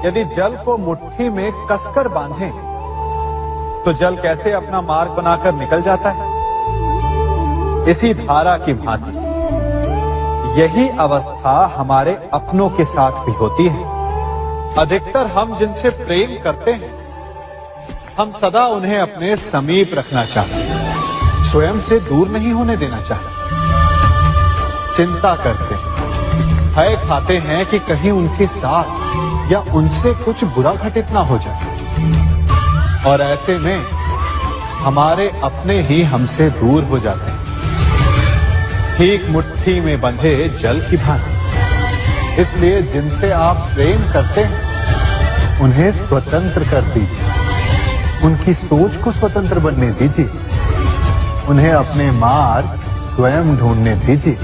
यदि जल को मुट्ठी में कसकर बांधें, तो जल कैसे अपना मार्ग बनाकर निकल जाता है? इसी धारा की भांति यही अवस्था हमारे अपनों के साथ भी होती है। अधिकतर हम जिनसे प्रेम करते हैं, हम सदा उन्हें अपने समीप रखना चाहते हैं, स्वयं से दूर नहीं होने देना चाहते। चिंता करते हैं, भय खाते हैं कि कहीं उनके साथ या उनसे कुछ बुरा घटित ना हो जाए, और ऐसे में हमारे अपने ही हमसे दूर हो जाते हैं, ठीक मुट्ठी में बंधे जल की भांति। इसलिए जिनसे आप प्रेम करते हैं, उन्हें स्वतंत्र कर दीजिए, उनकी सोच को स्वतंत्र बनने दीजिए, उन्हें अपने मार्ग स्वयं ढूंढने दीजिए,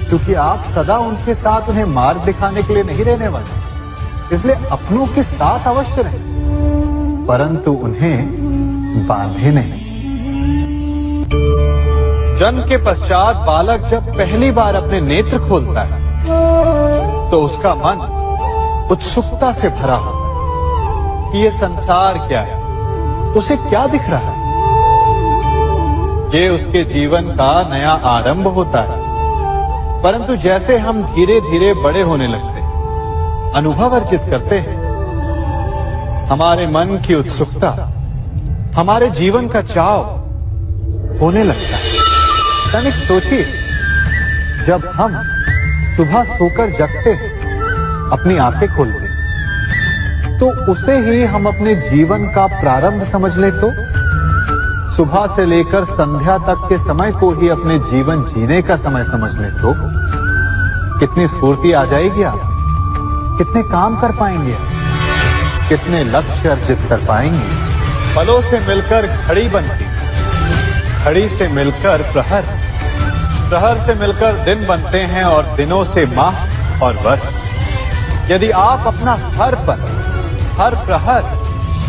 क्योंकि आप सदा उनके साथ उन्हें मार्ग दिखाने के लिए नहीं रहने वाले। इसलिए अपनों के साथ अवश्य रहें, परंतु उन्हें बांधे नहीं। जन्म के पश्चात बालक जब पहली बार अपने नेत्र खोलता है, तो उसका मन उत्सुकता से भरा होता है कि ये संसार क्या है, उसे क्या दिख रहा है। ये उसके जीवन का नया आरंभ होता है। परंतु जैसे हम धीरे धीरे बड़े होने लगते हैं, अनुभव अर्जित करते हैं, हमारे मन की उत्सुकता, हमारे जीवन का चाव होने लगता है। तनिक सोचिए, जब हम सुबह सोकर जगते हैं, अपनी आंखें खोलते हैं, तो उसे ही हम अपने जीवन का प्रारंभ समझ लें, तो सुबह से लेकर संध्या तक के समय को ही अपने जीवन जीने का समय समझ लें, तो कितनी स्फूर्ति आ जाएगी। आप कितने काम कर पाएंगे, कितने लक्ष्य अर्जित कर पाएंगे। फलों से मिलकर घड़ी बनती, घड़ी से मिलकर प्रहर, प्रहर से मिलकर दिन बनते हैं, और दिनों से माह और वर्ष। यदि आप अपना हर पल, हर प्रहर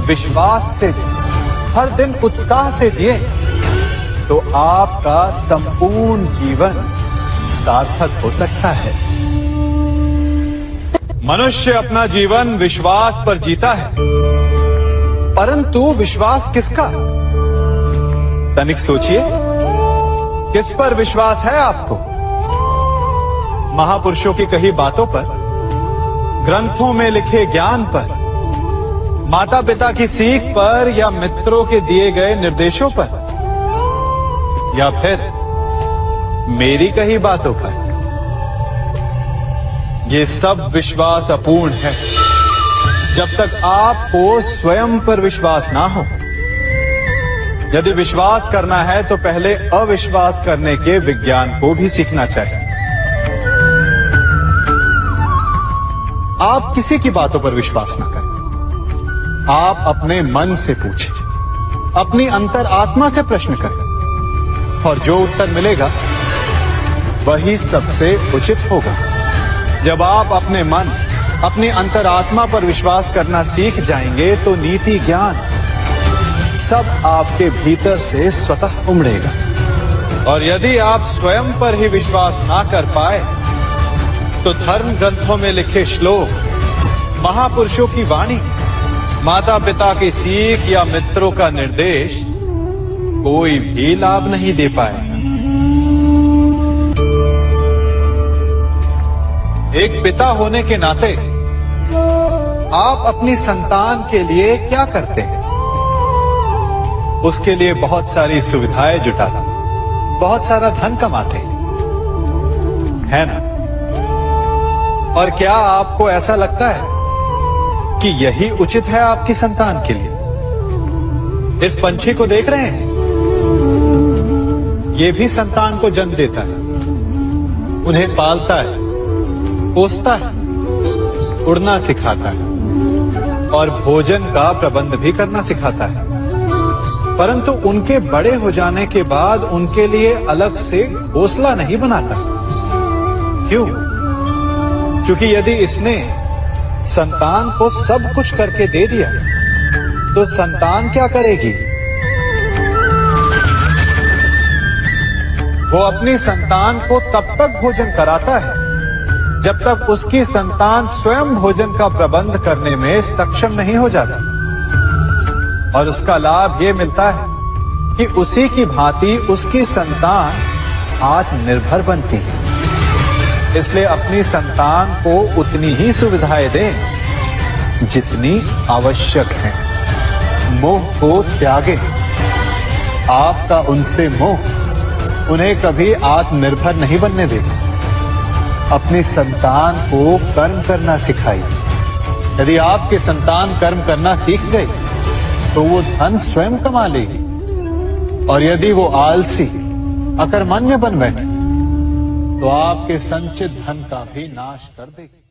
विश्वास से, हर दिन उत्साह से जिए, तो आपका संपूर्ण जीवन सार्थक हो सकता है। मनुष्य अपना जीवन विश्वास पर जीता है, परंतु विश्वास किसका? तनिक सोचिए, किस पर विश्वास है आपको? महापुरुषों की कही बातों पर, ग्रंथों में लिखे ज्ञान पर, माता पिता की सीख पर, या मित्रों के दिए गए निर्देशों पर, या फिर मेरी कही बातों पर? ये सब विश्वास अपूर्ण है जब तक आपको स्वयं पर विश्वास ना हो। यदि विश्वास करना है तो पहले अविश्वास करने के विज्ञान को भी सीखना चाहिए। आप किसी की बातों पर विश्वास न करें, आप अपने मन से पूछें, अपनी अंतर आत्मा से प्रश्न करें, और जो उत्तर मिलेगा वही सबसे उचित होगा। जब आप अपने मन, अपनी अंतरात्मा पर विश्वास करना सीख जाएंगे, तो नीति ज्ञान सब आपके भीतर से स्वतः उमड़ेगा। और यदि आप स्वयं पर ही विश्वास ना कर पाए, तो धर्म ग्रंथों में लिखे श्लोक, महापुरुषों की वाणी, माता पिता की सीख या मित्रों का निर्देश कोई भी लाभ नहीं दे पाएगा। एक पिता होने के नाते आप अपनी संतान के लिए क्या करते हैं? उसके लिए बहुत सारी सुविधाएं जुटाते, बहुत सारा धन कमाते हैं ना? और क्या आपको ऐसा लगता है कि यही उचित है आपकी संतान के लिए? इस पंछी को देख रहे हैं, ये भी संतान को जन्म देता है, उन्हें पालता है, पोसता है, उड़ना सिखाता है, और भोजन का प्रबंध भी करना सिखाता है। परंतु उनके बड़े हो जाने के बाद उनके लिए अलग से घोंसला नहीं बनाता। क्यों? क्योंकि यदि इसने संतान को सब कुछ करके दे दिया, तो संतान क्या करेगी? वो अपनी संतान को तब तक भोजन कराता है जब तक उसकी संतान स्वयं भोजन का प्रबंध करने में सक्षम नहीं हो जाती। और उसका लाभ ये मिलता है कि उसी की भांति उसकी संतान आत्मनिर्भर बनती है। इसलिए अपनी संतान को उतनी ही सुविधाएं दें जितनी आवश्यक है। मोह को त्यागें। आपका उनसे मोह उन्हें कभी आत्मनिर्भर नहीं बनने देगा। अपनी संतान को कर्म करना सिखाइए। यदि आपकी संतान कर्म करना सीख गई तो वो धन स्वयं कमा लेगी। और यदि वो आलसी अकर्मण्य बन बैठे तो आपके संचित धन का भी नाश कर देगी।